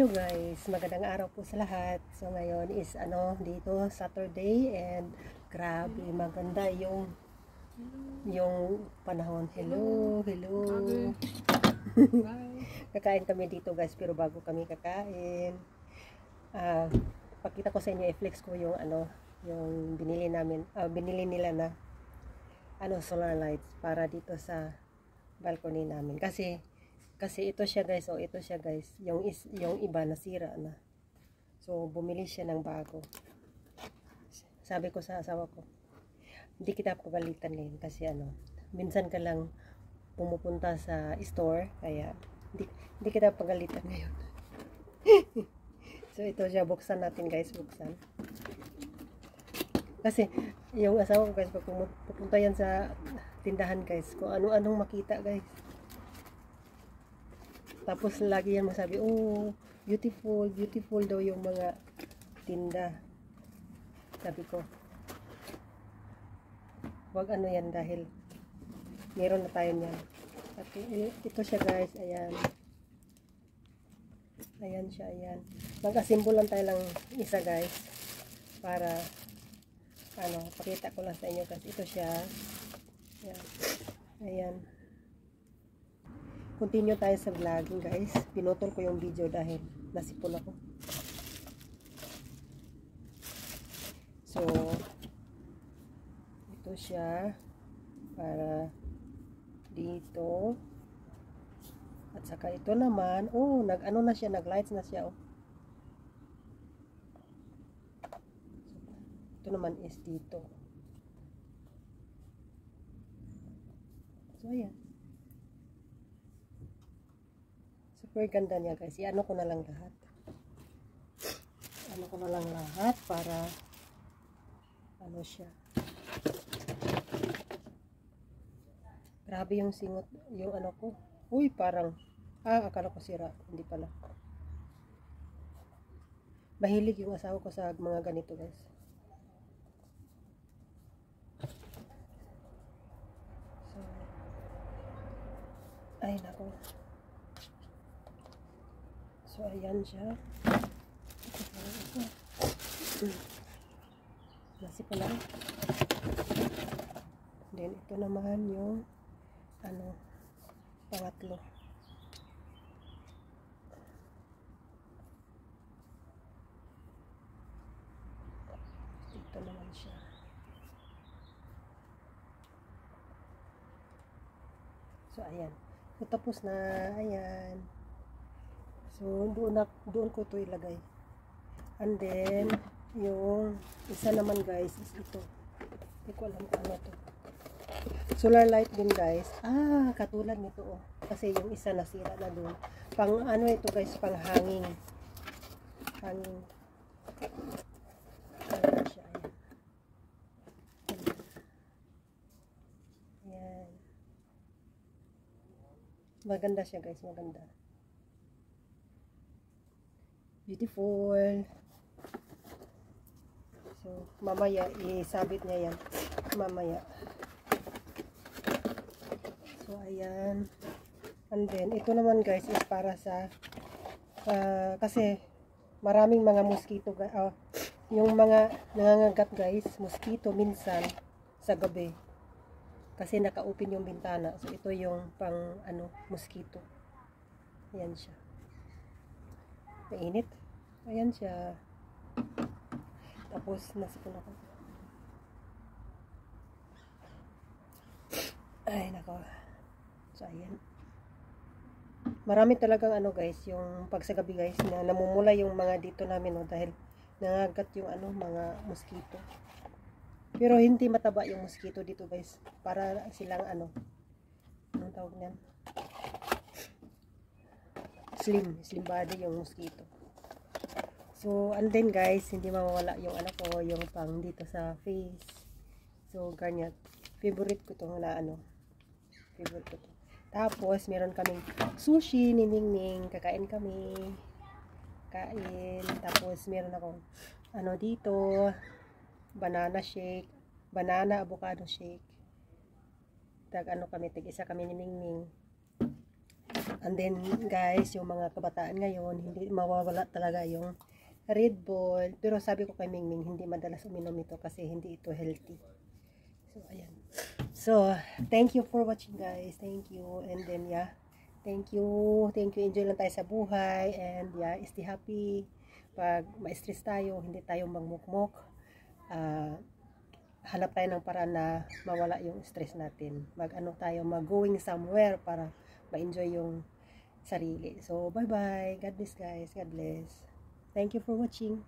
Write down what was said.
Hello guys, magandang araw po sa lahat. So ngayon is dito Saturday and grabe maganda yung panahon. Hello. Kakain kami dito guys, pero bago kami kakain, pakita ko sa inyo, i-flex ko yung yung binili nila na solar lights para dito sa balcony namin. Kasi ito siya guys, yung iba nasira na. So bumili siya ng bago. Sabi ko sa asawa ko, hindi kita pagalitan ngayon kasi minsan ka lang pumupunta sa store, kaya hindi kita pagalitan ngayon. So ito siya, buksan natin guys, buksan. Kasi yung asawa ko guys, pag pupunta yan sa tindahan guys, kung ano-anong makita guys. Tapos lagi yan masabi, oh, beautiful daw yung mga tinda. Sabi ko, wag yan dahil meron na tayo niyan. At ito siya guys, ayan. Ayan siya, ayan. Magkasimbol lang tayo lang isa guys. Para, pakita ko lang sa inyo guys. Ito siya. Ayan. Ayan. Continue tayo sa vlogging guys. Pinutol ko yung video dahil nasipon ako. So, ito siya para dito. At saka ito naman, oh, na siya, nag-lights na siya, oh. Ito naman is dito. So, ayan. Super ganda niya guys. I-ano ko na lang lahat. Ano ko na lang lahat para siya. Grabe yung singot, yung ko. Uy, parang akala ko sira. Hindi pala. Mahilig yung asawa ko sa mga ganito guys. So, ay nako. So, ayan siya. Nasi pala. Then, ito naman yung pangatlo. Ito naman siya. So, ayan. So, tapos na. Ayan. So, doon ko ito ilagay. And then, yung isa naman guys is ito. Hindi ko alam kung ano to. Solar light din guys. Katulad nito oh. Kasi yung isa nasira na doon. Pang ito guys, pang hanging. Hanging. Ayan siya. Ayan. Maganda siya guys, maganda. Beautiful. So, mamaya isabit niya yan. Mamaya. So, ayan. And then, ito naman guys is para sa kasi maraming mga mosquito yung mga nangangagat guys, mosquito minsan sa gabi. Kasi naka-open yung bintana. So, ito yung pang mosquito. Ayan siya. Mainit. Ayan siya. Tapos, nasipon ako. Ay, nako. So, ayan. Marami talagang guys, yung pag sa gabi guys, na namumula yung mga dito namin, dahil nangagat yung mga mosquito. Pero hindi mataba yung mosquito dito guys. Para silang anong tawag niyan? Slim body yung mosquito. So, and then guys, hindi mawawala yung ko, yung pang dito sa face. So, ganyan. Favorite ko to na favorite ko to. Tapos, meron kaming sushi ni Ningning. Kakain kami. Kain. Tapos, meron akong dito, banana shake, banana avocado shake. Isa kami ni Ningning. And then guys, yung mga kabataan ngayon, hindi mawawala talaga yung Red Bull. Pero sabi ko kay Mingming, hindi madalas uminom ito kasi hindi ito healthy. So ayan. So thank you for watching guys. Thank you. And then yeah, thank you. Enjoy lang tayo sa buhay. And yeah, stay happy. Pag ma-stress tayo, hindi tayo magmukmok. Hanap tayo ng paraan na mawala yung stress natin. Mag-going somewhere para ma-enjoy yung sarili. So, bye-bye. God bless guys. God bless. Thank you for watching.